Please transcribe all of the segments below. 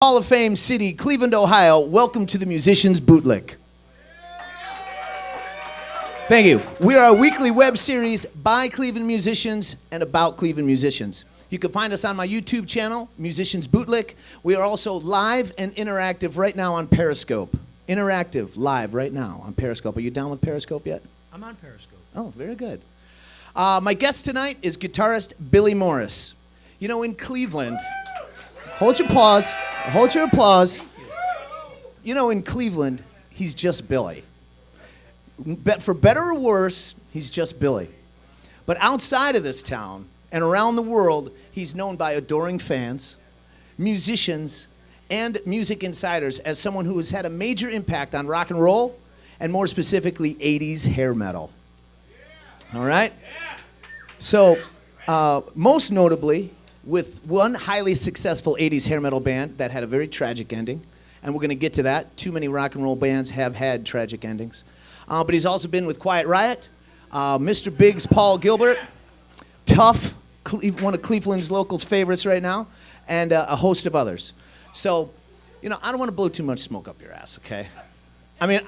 Hall of Fame City, Cleveland, Ohio, welcome to the Musicians Bootlick. Thank you. We are a weekly web series by Cleveland musicians and about Cleveland musicians. You can find us on my YouTube channel, Musicians Bootlick. We are also live and interactive right now on Periscope. Interactive, live right now on Periscope. Are you down with Periscope yet? I'm on Periscope. Oh, very good. My guest tonight is guitarist Billy Morris. You know, in Cleveland, hold your applause. Hold your applause. You know, in Cleveland, he's just Billy. For better or worse, he's just Billy. But outside of this town and around the world, he's known by adoring fans, musicians, and music insiders as someone who has had a major impact on rock and roll, and more specifically, 80s hair metal. All right? So, most notably, with one highly successful 80s hair metal band that had a very tragic ending, and we're going to get to that. Too many rock and roll bands have had tragic endings. But he's also been with Quiet Riot, Mr. Big's Paul Gilbert, Tough, one of Cleveland's locals' favorites right now, and a host of others. So, you know, I don't want to blow too much smoke up your ass, okay? I mean,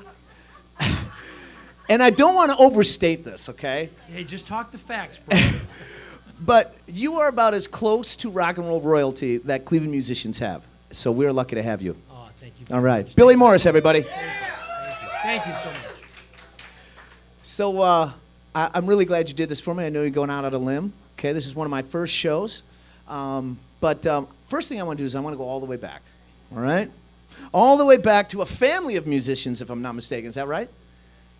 and I don't want to overstate this, okay? Hey, just talk the facts, bro. But you are about as close to rock and roll royalty that Cleveland musicians have. So we're lucky to have you. Oh, thank you. All right. Billy Morris, everybody. Thank you so much. So I'm really glad you did this for me. I know you're going out on a limb. Okay, this is one of my first shows. But first thing I want to do is I want to go all the way back. All right? All the way back to a family of musicians, if I'm not mistaken. Is that right?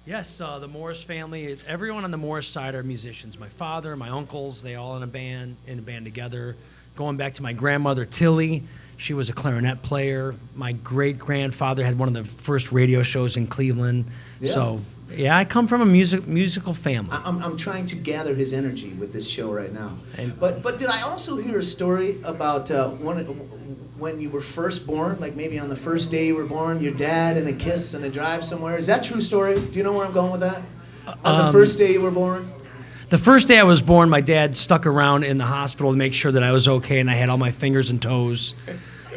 Yes, the Morris family, everyone on the Morris side are musicians. My father, my uncles, they all in a band together. Going back to my grandmother, Tilly, she was a clarinet player. My great-grandfather had one of the first radio shows in Cleveland. Yeah. So, yeah, I come from a musical family. I'm trying to gather his energy with this show right now. But did I also hear a story about when you were first born, like maybe on the first day you were born, your dad and a kiss and a drive somewhere? Is that a true story? Do you know where I'm going with that? On the first day you were born? The first day I was born, my dad stuck around in the hospital to make sure that I was okay and I had all my fingers and toes.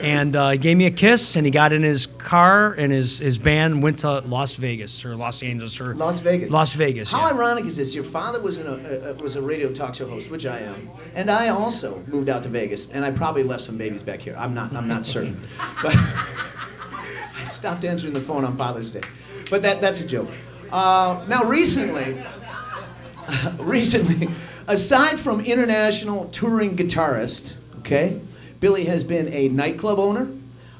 And he gave me a kiss, and he got in his car and his band went to Las Vegas or Los Angeles or Las Vegas. Las Vegas. How yeah. ironic is this? Your father was was a radio talk show host, which I am, and I also moved out to Vegas, and I probably left some babies back here. I'm not certain, but I stopped answering the phone on Father's Day. But that's a joke. Now recently, aside from international touring guitarist, okay. Billy has been a nightclub owner,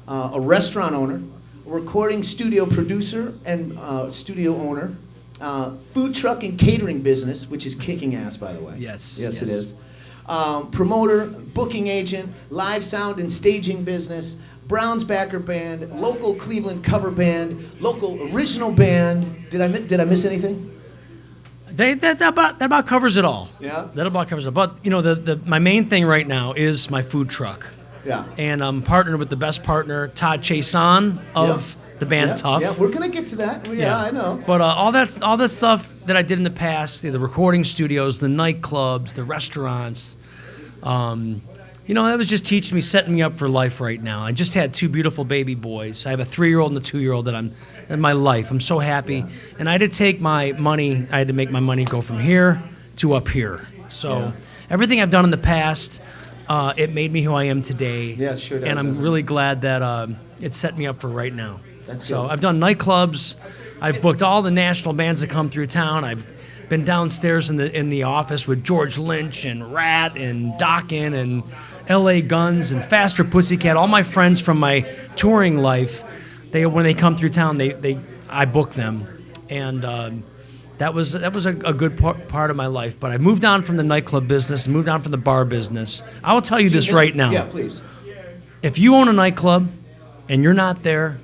a restaurant owner, a recording studio producer and studio owner, food truck and catering business, which is kicking ass, by the way. Yes. Yes, it is. Promoter, booking agent, live sound and staging business, Brown's backer band, local Cleveland cover band, local original band. Did I miss anything? That about covers it all. Yeah. That about covers it. But you know, my main thing right now is my food truck. Yeah. And I'm partnered with the best partner, Todd Chason of the band Tough. Yeah, we're gonna get to that. Yeah, I know. But all that stuff that I did in the past, the recording studios, the nightclubs, the restaurants, you know, that was just teaching me, setting me up for life right now. I just had two beautiful baby boys. I have a 3-year-old and a 2-year-old that I'm in my life. I'm so happy. Yeah. And I had to take my money, I had to make my money go from here to up here. So everything I've done in the past, it made me who I am today. Yeah, it sure does. And I'm really glad that it set me up for right now. That's so good. I've done nightclubs. I've booked all the national bands that come through town. I've been downstairs in the office with George Lynch and Rat and Dokken and L.A. Guns and Faster Pussycat. All my friends from my touring life, when they come through town, I book them, and that was a good part of my life. But I moved on from the nightclub business, moved on from the bar business. I will tell you this right now. Yeah, please. If you own a nightclub and you're not there,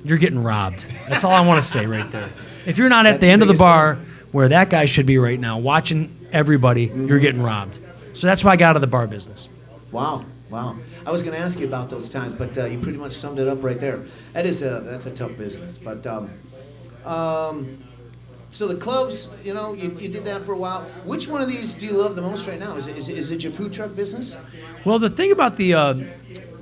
you're getting robbed. That's all I want to say right there. If you're not at the end of the bar where that guy should be right now, watching everybody, you're getting robbed. So that's why I got out of the bar business. Wow. I was going to ask you about those times, but you pretty much summed it up right there. That's a tough business. But so the clubs, you know, you did that for a while. Which one of these do you love the most right now? Is it your food truck business? Well, the thing about the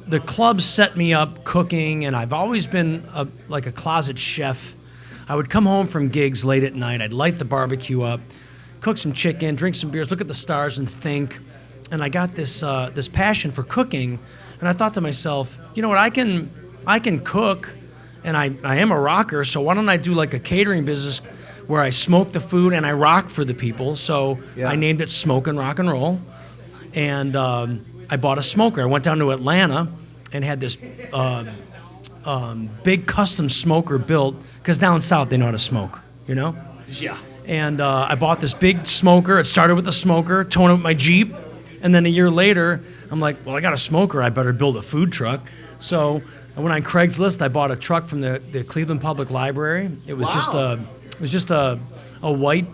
the club set me up cooking, and I've always been like a closet chef. I would come home from gigs late at night. I'd light the barbecue up, cook some chicken, drink some beers, look at the stars, and think. And I got this this passion for cooking, and I thought to myself, you know what? I can cook, and I am a rocker. So why don't I do like a catering business where I smoke the food and I rock for the people? So I named it Smoke and Rock and Roll, and I bought a smoker. I went down to Atlanta and had this big custom smoker built, because down south they know how to smoke, you know? Yeah. And I bought this big smoker. It started with a smoker, towing it with my Jeep, and then a year later, I'm like, well, I got a smoker. I better build a food truck. So I went on Craigslist. I bought a truck from the Cleveland Public Library. It was just a white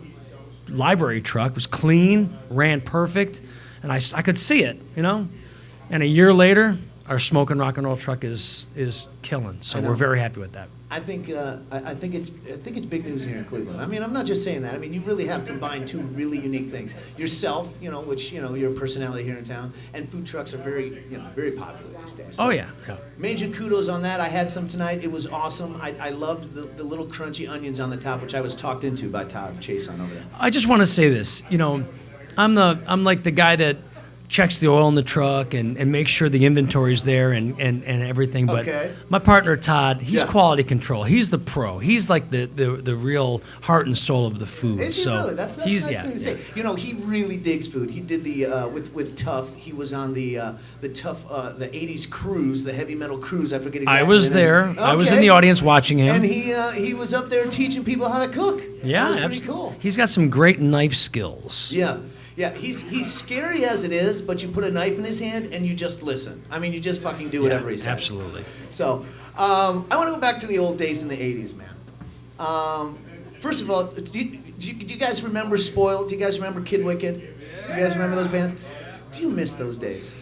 library truck. It was clean, ran perfect. And I could see it, you know? And a year later, our Smoke and Rock and Roll truck is killing. So we're very happy with that. I think it's big news here in Cleveland. I mean, I'm not just saying that. I mean, you really have combined two really unique things. Yourself, you know, which, you know, you're a personality here in town, and food trucks are very popular these days. So Yeah. major kudos on that. I had some tonight. It was awesome. I loved the little crunchy onions on the top, which I was talked into by Todd Chason over there. I just want to say this, you know, I'm like the guy that checks the oil in the truck and makes sure the inventory's there and everything. But my partner Todd, he's quality control. He's the pro. He's like the real heart and soul of the food. Is he really? That's a nice thing to say. You know, he really digs food. He did the with Tough. He was on the Tough the '80s cruise, the heavy metal cruise. I forget exactly. I was there. Okay. I was in the audience watching him. And he was up there teaching people how to cook. Yeah, that was pretty cool. He's got some great knife skills. Yeah. Yeah, he's scary as it is, but you put a knife in his hand and you just listen. I mean, you just fucking do whatever he says. Absolutely. So, I want to go back to the old days in the 80s, man. First of all, do you guys remember Spoiled? Do you guys remember Kid Wicked? You guys remember those bands? Do you miss those days?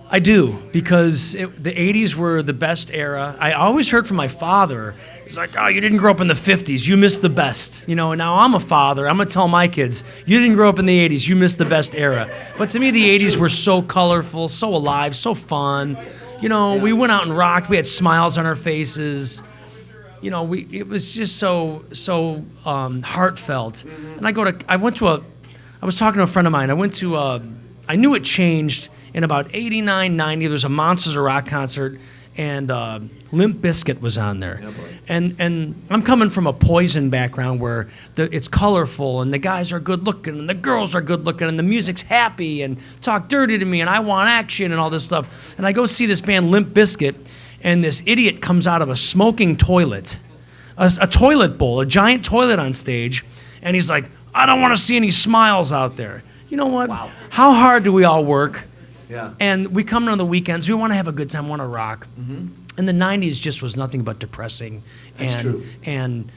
I do, because the 80s were the best era. I always heard from my father, he's like, oh, you didn't grow up in the 50s, you missed the best. You know, and now I'm a father, I'm going to tell my kids, you didn't grow up in the 80s, you missed the best era. But to me, the 80s were so colorful, so alive, so fun. You know, we went out and rocked, we had smiles on our faces. You know, it was just so heartfelt. And I was talking to a friend of mine, I knew it changed. In about 89, 90, there was a Monsters of Rock concert, and Limp Bizkit was on there. Oh, and I'm coming from a Poison background where it's colorful, and the guys are good looking, and the girls are good looking, and the music's happy, and talk dirty to me, and I want action, and all this stuff. And I go see this band Limp Bizkit, and this idiot comes out of a smoking toilet, a toilet bowl, a giant toilet on stage, and he's like, I don't want to see any smiles out there. You know what? Wow. How hard do we all work? Yeah. And we come on the weekends, we want to have a good time, want to rock. Mm-hmm. And the 90s just was nothing but depressing. That's true. And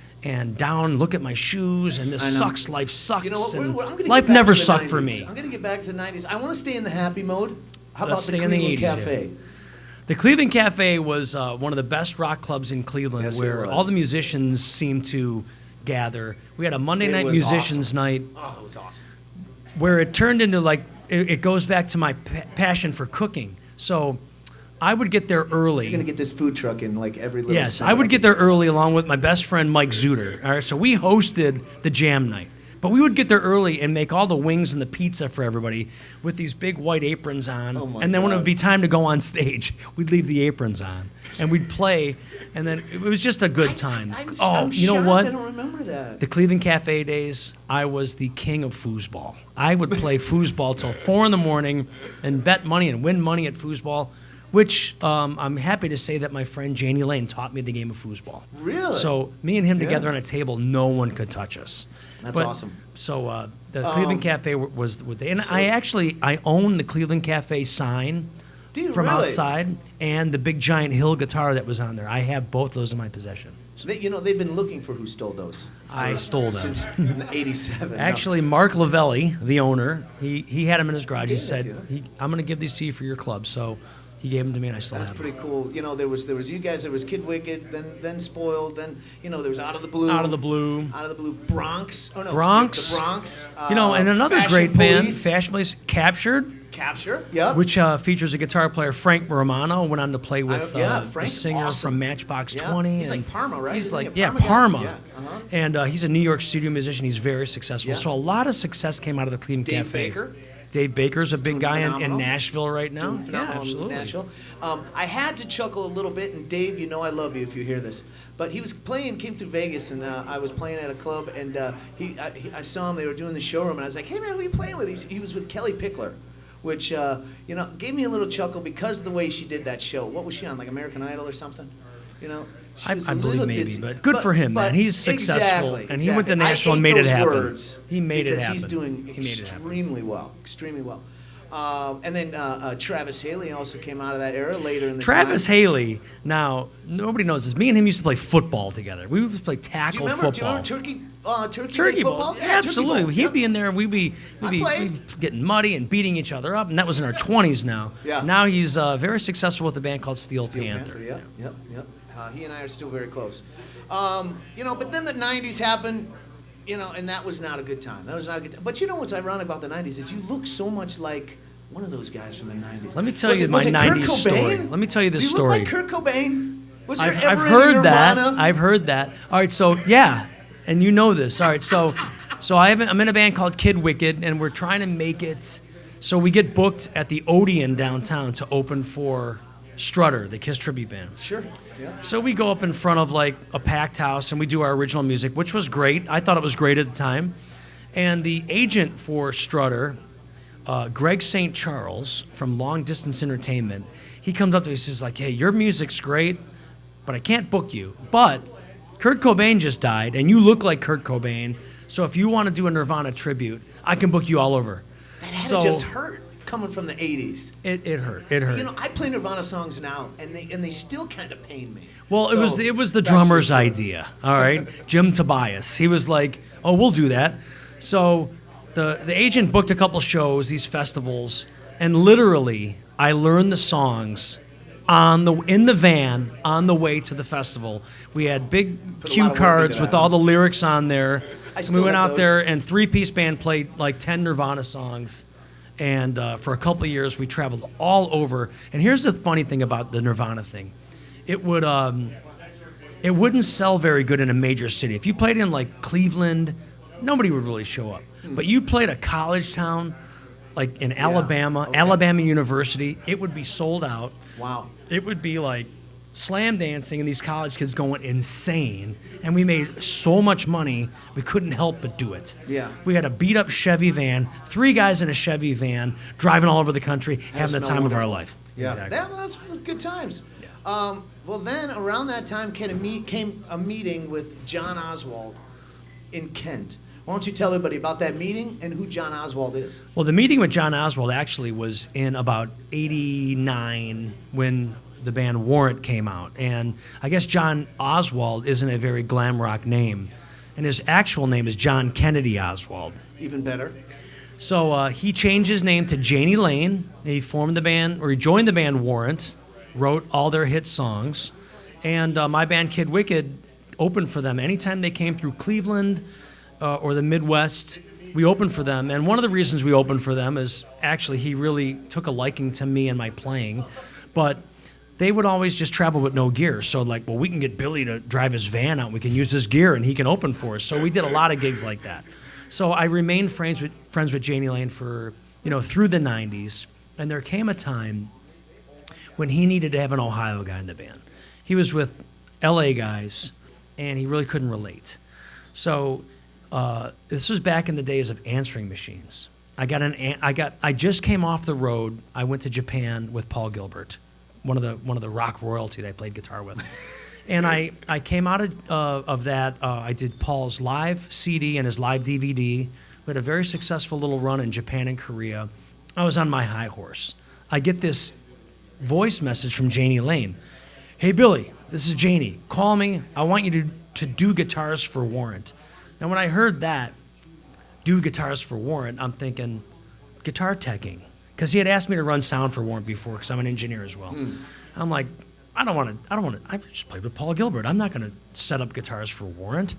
down, look at my shoes, and this sucks, life sucks. You know what? I'm gonna life never sucked for me. I'm going to get back to the 90s. I want to stay in the happy mode. How Let's about the Cleveland Cafe? Yeah. The Cleveland Cafe was one of the best rock clubs in Cleveland, where all the musicians seemed to gather. We had a Monday night musicians night. Oh, it was awesome. Where it turned into like, it goes back to my passion for cooking. So I would get there early. You're going to get this food truck in like every little Yes, I would get there early along with my best friend Mike Zuter. All right, so we hosted the jam night. But we would get there early and make all the wings and the pizza for everybody with these big white aprons on. And then when it would be time to go on stage, we'd leave the aprons on. And we'd play, and then it was just a good time. I'm you know what? I don't remember that. The Cleveland Cafe days, I was the king of foosball. I would play foosball till 4 in the morning and bet money and win money at foosball, which I'm happy to say that my friend Janie Lane taught me the game of foosball. Really? So me and him together on a table, no one could touch us. That's awesome. So the Cleveland Cafe was with, and I own the Cleveland Cafe sign from outside, and the big giant Hill guitar that was on there. I have both those in my possession. They've been looking for who stole those. I stole them since '87. Actually, Mark Lavelli, the owner, he had them in his garage. He said, "I'm going to give these to you for your club." So he gave them to me, and I still have them. That's pretty cool. You know, there was you guys. There was Kid Wicked, then Spoiled, then there was Out of the Blue. Out of the Blue. Bronx. Oh no, Bronx. The Bronx. And another Fashion great band, Police. Fashion Police, Captured. Capture, yeah. Which features a guitar player, Frank Romano, went on to play with a Frank's singer awesome. from Matchbox 20. He's like Parma, right? He's Isn't he like, a yeah, Parma guy? Parma. Yeah, uh-huh. And he's a New York studio musician. He's very successful. Yeah. So a lot of success came out of the Cleveland Dave Cafe. Baker. Dave Baker's a big guy in phenomenal. Nashville right now. Doing phenomenal in absolutely. Nashville. I had to chuckle a little bit, and Dave, you know I love you if you hear this. But he was came through Vegas, and I was playing at a club, and I saw him. They were doing the showroom, and I was like, "Hey man, who are you playing with?" He was with Kelly Pickler, which gave me a little chuckle because of the way she did that show. What was she on, like American Idol or something? You know. I believe maybe, ditzy. but good for him, man. He's successful, exactly, and he went to Nashville and made it happen. He made it happen. He's doing extremely well. And then Travis Haley also came out of that era later in the Travis time. Haley, now, nobody knows this. Me and him used to play football together. We would play tackle football. Do you remember Turkey Turkey Day ball? football? Yeah, absolutely. Turkey He'd ball. be in there. We'd be played. getting muddy and beating each other up, and that was in our 20s now. Yeah. Now he's very successful with a band called Steel Panther. Yep. He and I are still very close. But then the 90s happened, and that was not a good time. But you know what's ironic about the 90s is you look so much like one of those guys from the 90s. Let me tell you my 90s story. Let me tell you this story. You look like Kurt Cobain. Was there I've ever heard any that. Nirvana? I've heard that. All right, so yeah, and you know this. All right, so I'm in a band called Kid Wicked, and we're trying to make it. So we get booked at the Odeon downtown to open for Strutter, the Kiss tribute band. Sure. Yeah. So we go up in front of like a packed house, and we do our original music, which was great. I thought it was great at the time. And the agent for Strutter, Greg St. Charles from Long Distance Entertainment, he comes up to me and says like, "Hey, your music's great, but I can't book you. But Kurt Cobain just died, and you look like Kurt Cobain. So if you want to do a Nirvana tribute, I can book you all over." That had to just hurt coming from the 80s. It hurt. It hurt. I play Nirvana songs now, and they still kind of pain me. Well, So, it was the back to drummer's you. idea. All right, Jim Tobias. He was like, "Oh, we'll do that." So the agent booked a couple shows, these festivals, and literally I learned the songs in the van on the way to the festival. We had big Put a lot cue of work cards into with that, all huh? the lyrics on there. I And we still went have out those. there, and three-piece band played like 10 Nirvana songs. And for a couple of years, we traveled all over. And here's the funny thing about the Nirvana thing. It wouldn't sell very good in a major city. If you played in like Cleveland, nobody would really show up. But you played a college town, like in Alabama, okay. Alabama University, it would be sold out. Wow. It would be like slam dancing and these college kids going insane. And we made so much money, we couldn't help but do it. Yeah. We had a beat up Chevy van, 3 guys in a Chevy van, driving all over the country, having the smell time of our wonderful. life. Yeah. Exactly. That's good times. Yeah. Well, then around that time came a meeting with John Oswald in Kent. Why don't you tell everybody about that meeting and who John Oswald is? Well, the meeting with John Oswald actually was in about 89 when the band Warrant came out. And I guess John Oswald isn't a very glam rock name. And his actual name is John Kennedy Oswald. Even better. So he changed his name to Janie Lane. He formed the band, or he joined the band Warrant, wrote all their hit songs. And my band Kid Wicked opened for them. Anytime they came through Cleveland or the Midwest, we opened for them. And one of the reasons we opened for them is actually he really took a liking to me and my playing. But they would always just travel with no gear. So like, well, we can get Billy to drive his van out. We can use his gear and he can open for us. So we did a lot of gigs like that. So I remained friends with Janie Lane for, through the 90s. And there came a time when he needed to have an Ohio guy in the band. He was with LA guys and he really couldn't relate. So this was back in the days of answering machines. I just came off the road. I went to Japan with Paul Gilbert, one of the rock royalty that I played guitar with. And I came out of that. I did Paul's live CD and his live DVD. We had a very successful little run in Japan and Korea. I was on my high horse. I get this voice message from Janie Lane. "Hey, Billy, this is Janie. Call me. I want you to do guitars for Warrant." Now, when I heard that, do guitars for Warrant, I'm thinking guitar teching. Because he had asked me to run sound for Warrant before, because I'm an engineer as well. I'm like, I don't want to. I just played with Paul Gilbert. I'm not going to set up guitars for Warrant.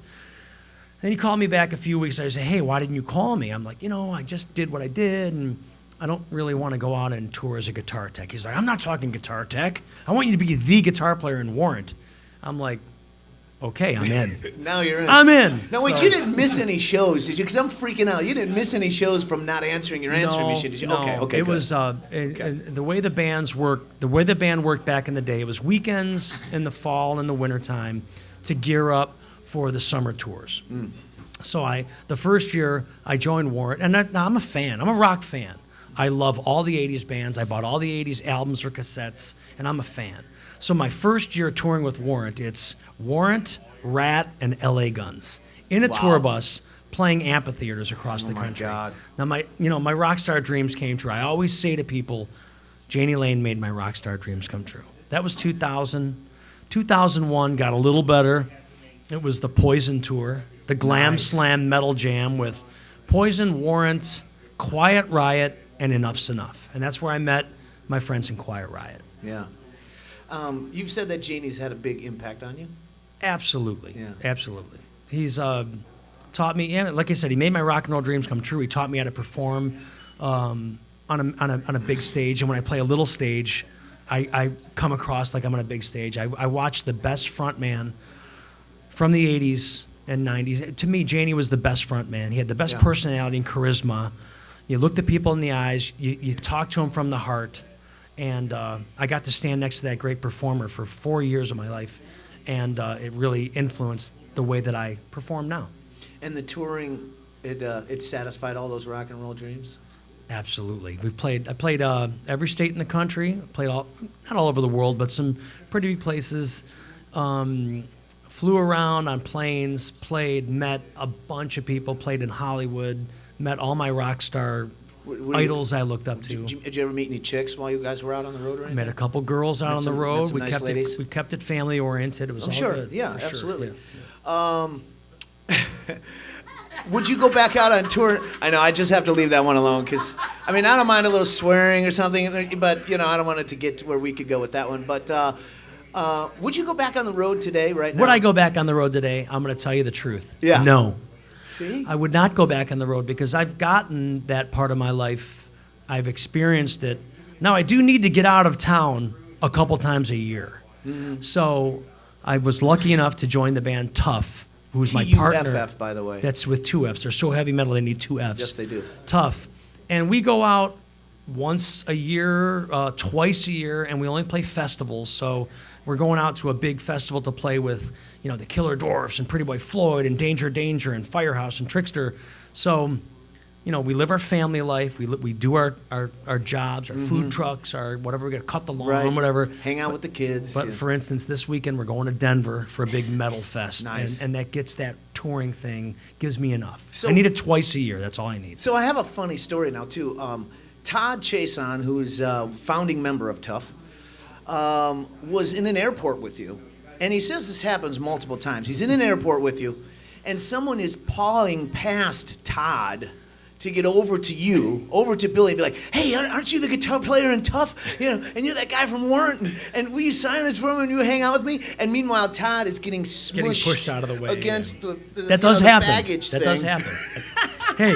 Then he called me back a few weeks later and said, "Hey, why didn't you call me?" I'm like, I just did what I did, and I don't really want to go out and tour as a guitar tech. He's like, I'm not talking guitar tech. I want you to be the guitar player in Warrant. I'm like, okay, I'm in. Now you're in. I'm in. Now, wait, you didn't miss any shows, did you? Because I'm freaking out. You didn't miss any shows from not answering your answering machine, did you? No, okay, it good. was the way the bands worked. The way the band worked back in the day. It was weekends in the fall and the wintertime to gear up for the summer tours. So the first year I joined Warrant, and now I'm a fan. I'm a rock fan. I love all the 80s bands. I bought all the 80s albums or cassettes, and I'm a fan. So my first year touring with Warrant, it's Warrant, Rat, and LA Guns in a tour bus playing amphitheaters across the country. God. Now my rock star dreams came true. I always say to people, Janie Lane made my rock star dreams come true. That was 2000. 2001 got a little better. It was the Poison tour, the Glam Slam Metal Jam with Poison, Warrant, Quiet Riot, and Enough's Enough. And that's where I met my friends in Quiet Riot. Yeah. You've said that Janie's had a big impact on you? Absolutely. Yeah. Absolutely. He's taught me, like I said, he made my rock and roll dreams come true. He taught me how to perform on a big stage. And when I play a little stage, I come across like I'm on a big stage. I watched the best front man from the 80s and 90s. To me, Janie was the best front man. He had the best personality and charisma. You looked at people in the eyes, you talked to them from the heart, and I got to stand next to that great performer for 4 years of my life, and it really influenced the way that I perform now. And the touring, it satisfied all those rock and roll dreams? Absolutely. I played every state in the country, played not all over the world, but some pretty big places. Flew around on planes, met a bunch of people, played in Hollywood, met all my rock star idols I looked up to. Did you ever meet any chicks while you guys were out on the road or anything? Met a couple girls out on the road. We kept it family oriented. It was all sure. good. Yeah, For absolutely. Sure. Yeah. Would you go back out on tour? I know, I just have to leave that one alone because, I mean, I don't mind a little swearing or something, but, I don't want it to get to where we could go with that one. But would you go back on the road today, right now? Would I go back on the road today? I'm going to tell you the truth. Yeah. No. See? I would not go back on the road because I've gotten that part of my life. I've experienced it. Now, I do need to get out of town a couple times a year. Mm-hmm. So I was lucky enough to join the band Tough, who's my partner. T-U-F-F, by the way. That's with 2 Fs. They're so heavy metal, they need 2 Fs. Yes, they do. Tough. And we go out once a year, twice a year, and we only play festivals. So we're going out to a big festival to play with, the Killer Dwarfs and Pretty Boy Floyd and Danger Danger and Firehouse and Trickster. So, we live our family life. We do our jobs, our food trucks, our whatever. We got to cut the lawn, whatever. Hang out with the kids. But for instance, this weekend we're going to Denver for a big metal fest. Nice. And that gets that touring thing, gives me enough. So, I need it twice a year. That's all I need. So I have a funny story now, too. Todd Chason, who's a founding member of Tough, was in an airport with you. And he says this happens multiple times. He's in an airport with you, and someone is pawing past Todd to get over to you, over to Billy, and be like, hey, aren't you the guitar player in Tough? And you're that guy from Warrant, and will you sign this for me and you hang out with me? And meanwhile, Todd is getting smushed pushed out of the way against the that does happen. baggage that thing. does happen. Hey,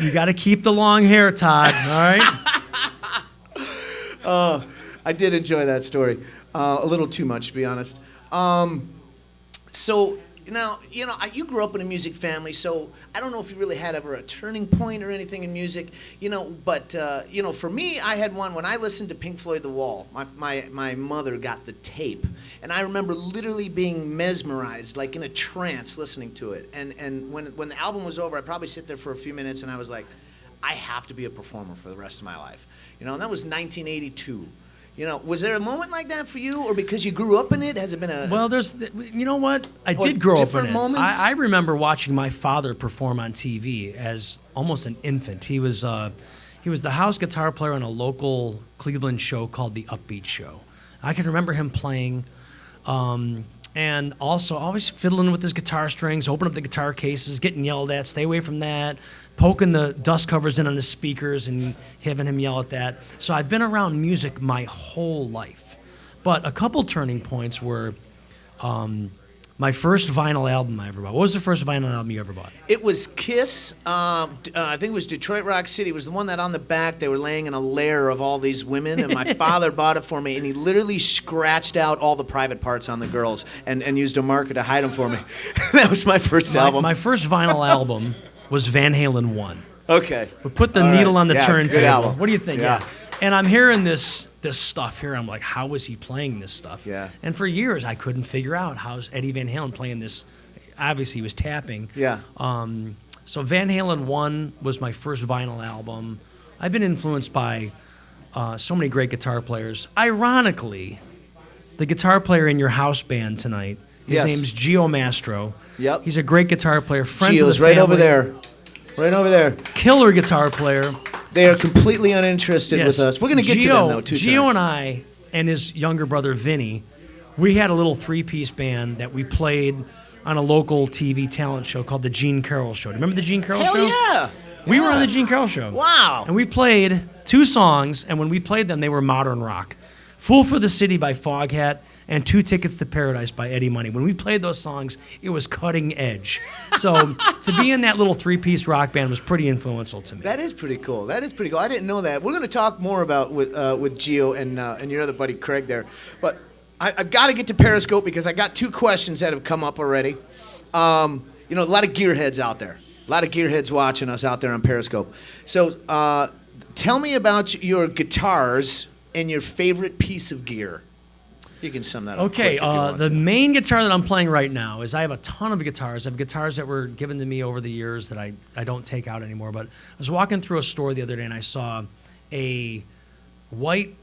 you got to keep the long hair, Todd, all right? I did enjoy that story. A little too much, to be honest. So now, you grew up in a music family, so I don't know if you really had ever a turning point or anything in music, but for me, I had one when I listened to Pink Floyd The Wall. My mother got the tape, and I remember literally being mesmerized, like in a trance, listening to it. And when the album was over, I'd probably sit there for a few minutes, and I was like, I have to be a performer for the rest of my life. And that was 1982. Was there a moment like that for you, or because you grew up in it? Has it been a... Well, you know what? I did grow up in different it. moments? I remember watching my father perform on TV as almost an infant. He was the house guitar player on a local Cleveland show called The Upbeat Show. I can remember him playing, and also always fiddling with his guitar strings, opening up the guitar cases, getting yelled at, stay away from that, poking the dust covers in on his speakers and having him yell at that. So I've been around music my whole life. But a couple turning points were My first vinyl album I ever bought. What was the first vinyl album you ever bought? It was Kiss. I think it was Detroit Rock City. It was the one that on the back they were laying in a lair of all these women, and my father bought it for me, and he literally scratched out all the private parts on the girls and used a marker to hide them for me. That was my first album. My first vinyl album was Van Halen 1. Okay. We put the All needle right. on the Yeah, good turntable. album. What do you think? Yeah. And I'm hearing this stuff here. I'm like, how is he playing this stuff? Yeah. And for years, I couldn't figure out how's Eddie Van Halen playing this. Obviously, he was tapping. Yeah. So Van Halen 1 was my first vinyl album. I've been influenced by so many great guitar players. Ironically, the guitar player in your house band tonight, his Yes. name's Gio Mastro. Yep. He's a great guitar player. Friends of Gio's the right family. over there. Right over there. Killer guitar player. They are completely uninterested with us. We're going to get to them, though, too. Gio tonight. and I and his younger brother, Vinny, we had a little three-piece band that we played on a local TV talent show called The Gene Carroll Show. Do you remember The Gene Carroll Hell Show? yeah. We were on Yeah. The Gene Carroll Show. Wow. And we played 2 songs, and when we played them, they were modern rock. Fool for the City by Foghat and 2 Tickets to Paradise by Eddie Money. When we played those songs, it was cutting edge. So to be in that little 3-piece rock band was pretty influential to me. That is pretty cool. That is pretty cool. I didn't know that. We're going to talk more about with Gio and your other buddy Craig there. But I've got to get to Periscope because I got 2 questions that have come up already. A lot of gearheads out there. A lot of gearheads watching us out there on Periscope. So tell me about your guitars and your favorite piece of gear. You can sum that up. Okay, quick if you want the to. main guitar that I'm playing right now is I have a ton of guitars. I have guitars that were given to me over the years that I don't take out anymore. But I was walking through a store the other day and I saw a white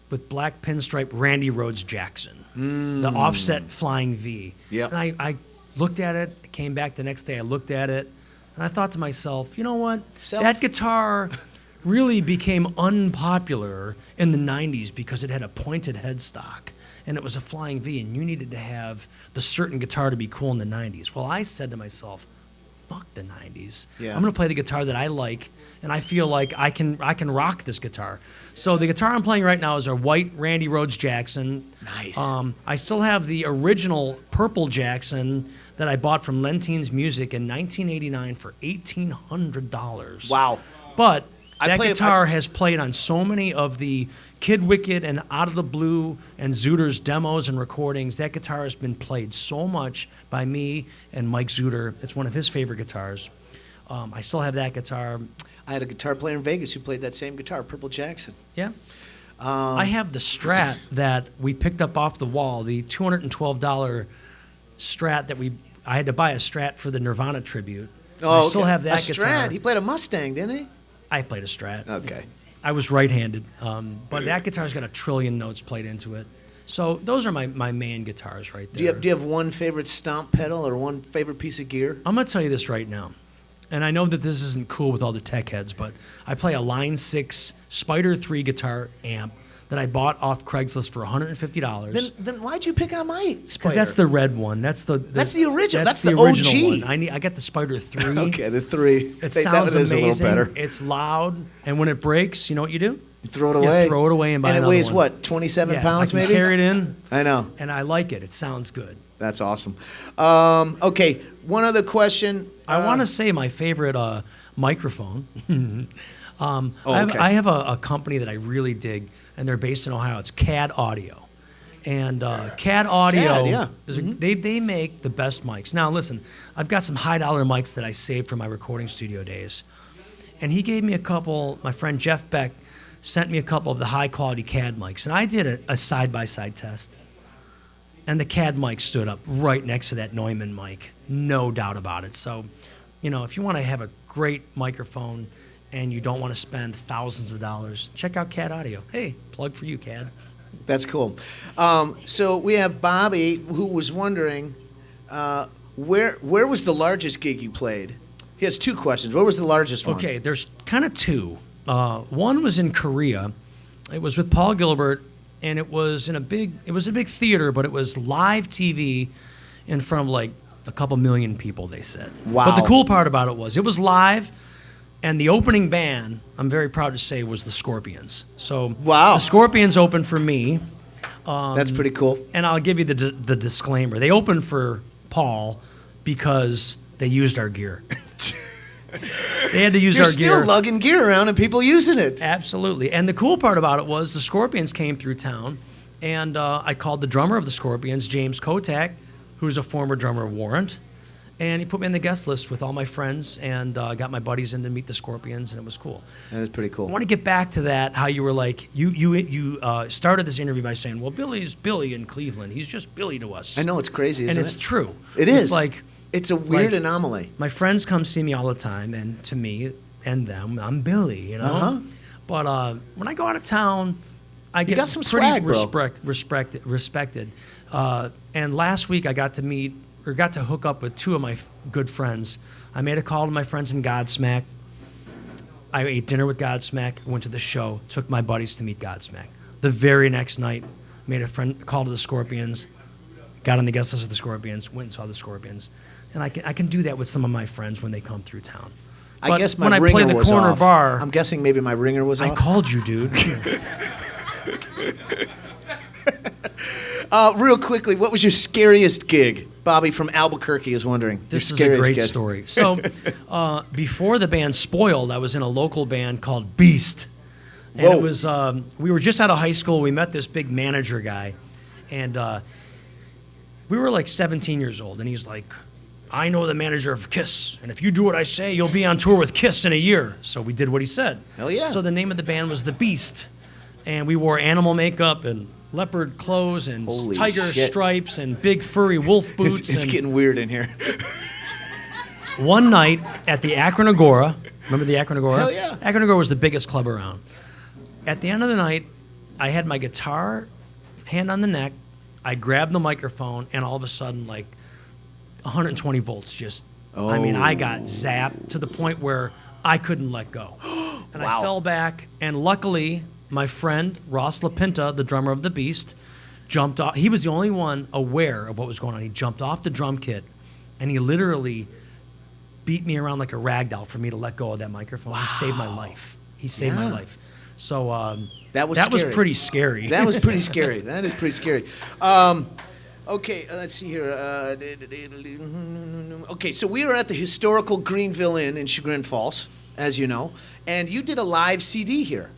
with black pinstripe Randy Rhoads Jackson, the offset Flying V. Yep. And I looked at it, I came back the next day, I looked at it, and I thought to myself, you know what? That guitar really became unpopular in the 90s because it had a pointed headstock. And it was a Flying V, and you needed to have the certain guitar to be cool in the 90s. Well, I said to myself, fuck the 90s. Yeah. I'm going to play the guitar that I like, and I feel like I can rock this guitar. So the guitar I'm playing right now is a white Randy Rhoads Jackson. Nice. I still have the original purple Jackson that I bought from Lentines Music in 1989 for $1,800. Wow. But that guitar has played on so many of the Kid Wicked and Out of the Blue and Zooter's demos and recordings. That guitar has been played so much by me and Mike Zooter. It's one of his favorite guitars. I still have that guitar. I had a guitar player in Vegas who played that same guitar, Purple Jackson. Yeah. I have the Strat that we picked up off the wall, the $212 Strat that I had to buy a Strat for the Nirvana tribute. Oh, I still have that a guitar. Strat. He played a Mustang, didn't he? I played a Strat. Okay. I was right-handed, but that guitar's got 1 trillion notes played into it. So those are my main guitars right there. Do you have one favorite stomp pedal or one favorite piece of gear? I'm going to tell you this right now, and I know that this isn't cool with all the tech heads, but I play a Line 6 Spider 3 guitar amp that I bought off Craigslist for $150. Then why'd you pick out my Because Spider? that's the red one. That's the original. That's the the original OG. one. I got the Spider 3. Okay, the 3. It sounds that is amazing. a little better. It's loud, and when it breaks, you know what you do? You throw it You away. throw it away and buy And it another weighs one. what, 27 Yeah, pounds I can maybe? carry it in, I know. and I like it. It sounds good. That's awesome. Okay, one other question. I want to say my favorite microphone. okay. I have a company that I really dig, and they're based in Ohio. It's CAD Audio. And CAD Audio, CAD, yeah. They make the best mics. Now, listen, I've got some high-dollar mics that I saved from my recording studio days. And he gave me a couple, my friend Jeff Beck sent me a couple of the high-quality CAD mics. And I did a side-by-side test. And the CAD mic stood up right next to that Neumann mic. No doubt about it. So, if you want to have a great microphone and you don't want to spend thousands of dollars, check out CAD Audio. Hey, plug for you, CAD. That's cool. So we have Bobby who was wondering, where was the largest gig you played? He has 2 questions. Where was the largest one? Okay, there's kind of 2. One was in Korea. It was with Paul Gilbert, and it was a big theater, but it was live TV in front of like a couple million people, they said. Wow. But the cool part about it was live, and the opening band, I'm very proud to say, was the Scorpions. So Wow. the Scorpions opened for me. That's pretty cool. And I'll give you the disclaimer. They opened for Paul because they used our gear. They had to use You're our gear. still lugging gear around and people using it. Absolutely. And the cool part about it was the Scorpions came through town, and I called the drummer of the Scorpions, James Kotak, who's a former drummer of Warrant, and he put me on the guest list with all my friends, and got my buddies in to meet the Scorpions, and it was cool. That is pretty cool. I want to get back to that, how you were like, you started this interview by saying, well, Billy's Billy in Cleveland. He's just Billy to us. I know, it's crazy, isn't it? And it's true. It is. It's like... It's a weird like, anomaly. My friends come see me all the time, and to me and them, I'm Billy, you know? Uh-huh. But when I go out of town, I get got some pretty swag, bro. respected. And last week I got to hook up with two of my good friends. I made a call to my friends in Godsmack. I ate dinner with Godsmack, went to the show, took my buddies to meet Godsmack. The very next night, made a call to the Scorpions, got on the guest list with the Scorpions, went and saw the Scorpions. And I can do that with some of my friends when they come through town. I guess my when I ringer play the was corner off. bar, I'm guessing maybe my ringer was I off. called you, dude. Real quickly, what was your scariest gig? Bobby from Albuquerque is wondering. This Your is a scariest great gig. story. So, before the band Spoiled, I was in a local band called Beast. And Whoa. it was, we were just out of high school. We met this big manager guy. And we were like 17 years old. And he's like, I know the manager of Kiss. And if you do what I say, you'll be on tour with Kiss in a year. So we did what he said. Hell yeah. So the name of the band was The Beast. And we wore animal makeup and leopard clothes and Holy tiger shit. stripes and big furry wolf boots. It's and getting weird in here. one night at the Akron Agora, remember the Akron Agora? Hell yeah. Akron Agora was the biggest club around. At the end of the night, I had my guitar, hand on the neck, I grabbed the microphone, and all of a sudden, like, 120 volts just, I mean, I got zapped to the point where I couldn't let go. And Wow. I fell back, and luckily, my friend, Ross LaPinta, the drummer of The Beast, jumped off. He was the only one aware of what was going on. He jumped off the drum kit, and he literally beat me around like a rag doll for me to let go of that microphone. He saved my life. He saved my Yeah. life. So That was was scary. pretty scary. That was pretty scary. That is pretty scary. Okay, let's see here. Okay, so we were at the historical Greenville Inn in Chagrin Falls, as you know, and you did a live CD here.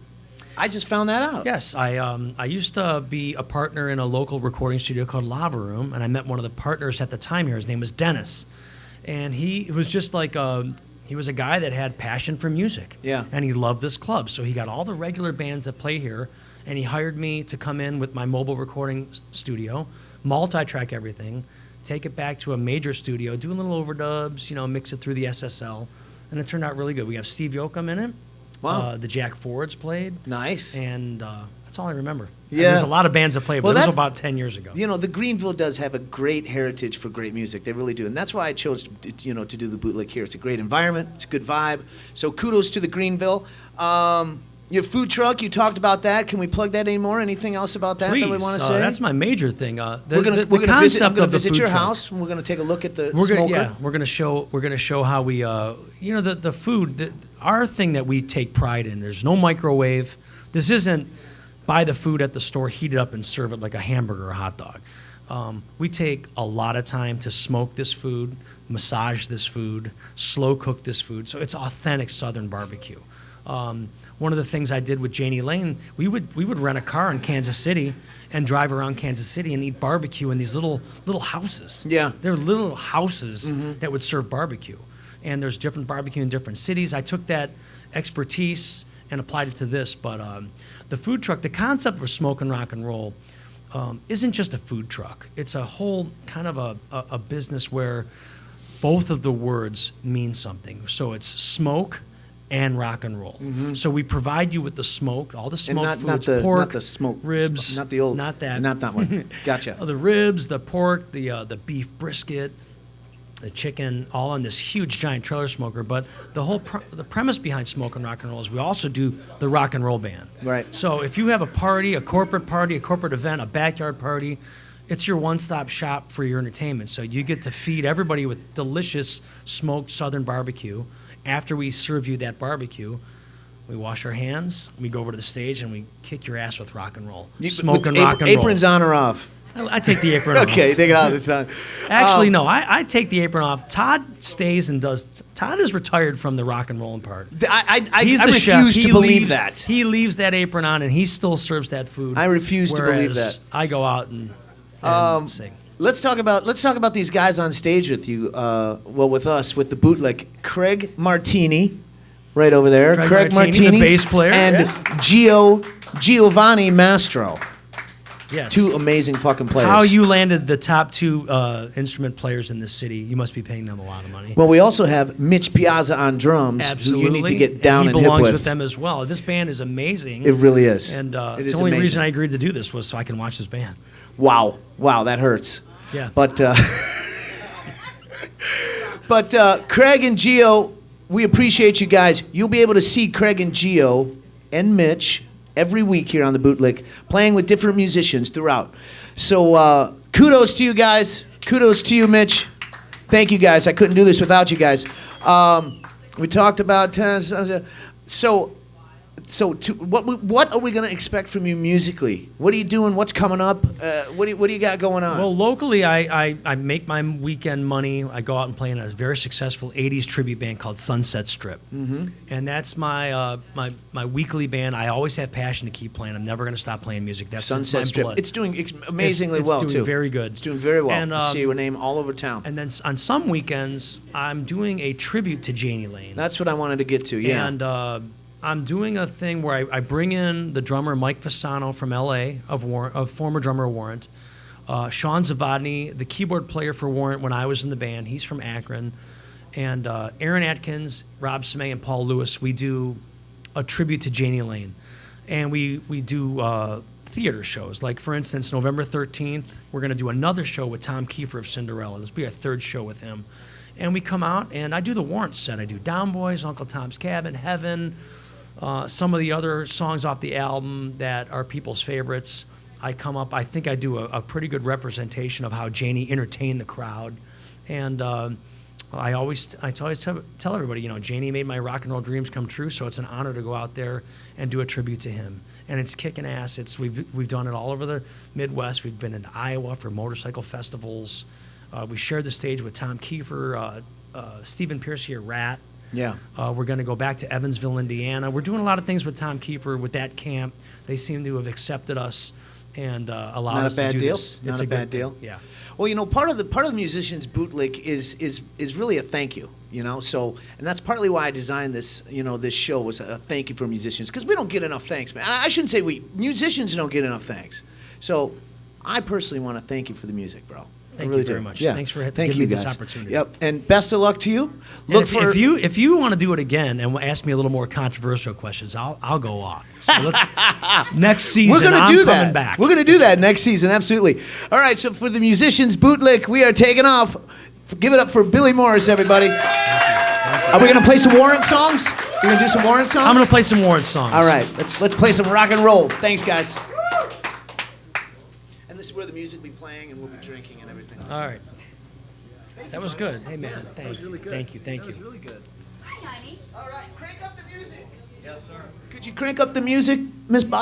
I just found that out. Yes, I used to be a partner in a local recording studio called Lava Room, and I met one of the partners at the time here. His name was Dennis, and he was just like he was a guy that had passion for music. Yeah. And he loved this club, so he got all the regular bands that play here, and he hired me to come in with my mobile recording studio, multi-track everything, take it back to a major studio, do a little overdubs, mix it through the SSL, and it turned out really good. We have Steve Yoakum in it. Wow. The Jack Fords played. Nice. And that's all I remember. Yeah. There's a lot of bands that played, but Well, it was that's- about 10 years ago. The Greenville does have a great heritage for great music. They really do. And that's why I chose, to do the bootleg here. It's a great environment. It's a good vibe. So kudos to the Greenville. Your food truck, you talked about that. Can we plug that anymore? Anything else about that Please, that we want to say? that's my major thing. we're gonna visit. I'm concept gonna of the visit food your truck. house, and we're gonna take a look at the We're smoker. gonna, we're gonna show how we, the food. Our thing that we take pride in. There's no microwave. This isn't buy the food at the store, heat it up, and serve it like a hamburger or a hot dog. We take a lot of time to smoke this food, massage this food, slow cook this food, so it's authentic Southern barbecue. One of the things I did with Janie Lane, we would rent a car in Kansas City and drive around Kansas City and eat barbecue in these little houses. Yeah. They're little houses that would serve barbecue. And there's different barbecue in different cities. I took that expertise and applied it to this. But the food truck, the concept for Smoke and Rock and Roll isn't just a food truck. It's a whole kind of a business where both of the words mean something. So it's smoke and rock and roll. So we provide you with the smoke, all the And smoked not foods, the pork, not the smoke ribs, not the old, not that, not that one. Gotcha. the ribs, the pork, the beef brisket, the chicken, all on this huge giant trailer smoker. But the whole the premise behind Smoke and Rock and Roll is we also do the rock and roll band. Right. So if you have a party, a corporate event, a backyard party, it's your one-stop shop for your entertainment. So you get to feed everybody with delicious smoked Southern barbecue. After we serve you that barbecue, we wash our hands, we go over to the stage, and we kick your ass with rock and roll. Smoke and rock and roll. Aprons on or off? I take the apron off. Okay, take it off this time. Actually, no, I take the apron off. Todd stays and does. Todd is retired from the rock and rolling part. I He's the chef. refuse to He believe leaves- that. He leaves that apron on and he still serves that food. I refuse to believe whereas that. I go out and sing. Let's talk about these guys on stage with you. With us, with the Bootlick. Craig Martini, right over there. Craig Martini, the bass player, and Giovanni Mastro. Yes. Two amazing fucking players. How you landed the top two instrument players in this city? You must be paying them a lot of money. Well, we also have Mitch Piazza on drums, Absolutely. who you need to get down and he hip belongs with. with them as well. This band is amazing. It really is. And It it's is the only amazing. reason I agreed to do this was so I can watch this band. Wow, that hurts. Yeah. But Craig and Gio, we appreciate you guys. You'll be able to see Craig and Gio and Mitch every week here on the Bootlick, playing with different musicians throughout. So kudos to you guys. Kudos to you, Mitch. Thank you guys. I couldn't do this without you guys. We talked about what are we going to expect from you musically? What are you doing? What's coming up? What do you got going on? Well, locally, I make my weekend money. I go out and play in a very successful 80s tribute band called Sunset Strip. Mm-hmm. And that's my weekly band. I always have passion to keep playing. I'm never going to stop playing music. That's Sunset my Strip. blood. It's doing amazingly it's well, doing too. very good. It's doing very well. And, I see your name all over town. And then on some weekends, I'm doing a tribute to Janie Lane. That's what I wanted to get to, yeah. And I'm doing a thing where I bring in the drummer Mike Fasano from L.A., of former drummer of Warrant, Sean Zavadny, the keyboard player for Warrant when I was in the band. He's from Akron. And Aaron Atkins, Rob Samay, and Paul Lewis. We do a tribute to Janie Lane. And we do theater shows. Like, for instance, November 13th, we're going to do another show with Tom Kiefer of Cinderella. This will be our third show with him. And we come out, and I do the Warrant set. I do Down Boys, Uncle Tom's Cabin, Heaven, some of the other songs off the album that are people's favorites. I come up, I think I do a pretty good representation of how Janie entertained the crowd. And I always tell everybody, Janie made my rock and roll dreams come true, so it's an honor to go out there and do a tribute to him. And it's kicking ass. We've done it all over the Midwest. We've been in Iowa for motorcycle festivals. We shared the stage with Tom Kiefer, Stephen Pierce here, Rat. Yeah. We're going to go back to Evansville, Indiana. We're doing a lot of things with Tom Kiefer with that camp. They seem to have accepted us and allowed us to do this. Not a bad deal. Yeah. Well, part of the musician's Bootlick is really a thank you. So, and that's partly why I designed this. This show was a thank you for musicians, because we don't get enough thanks, man. I shouldn't say musicians don't get enough thanks. So, I personally want to thank you for the music, bro. Thank really you very do. much. Yeah. Thanks for Thank giving you me guys. this opportunity. Yep. And best of luck to you. And if you want to do it again and ask me a little more controversial questions, I'll go off. So let's next season. We're going to do that. Coming back. We're going to do that next season. Absolutely. All right. So for the musicians Bootlick, we are taking off. Give it up for Billy Morris, everybody. Are we going to play some Warrant songs? We're going to do some Warrant songs. I'm going to play some Warrant songs. All right. Let's play some rock and roll. Thanks, guys. And this is where the music will be playing and we'll be drinking and everything. All right. That was good. Hey, man. Thank you. Really good. Thank you. That was really good. Hi, honey. All right. Crank up the music. Yes, sir. Could you crank up the music, Miss Bot?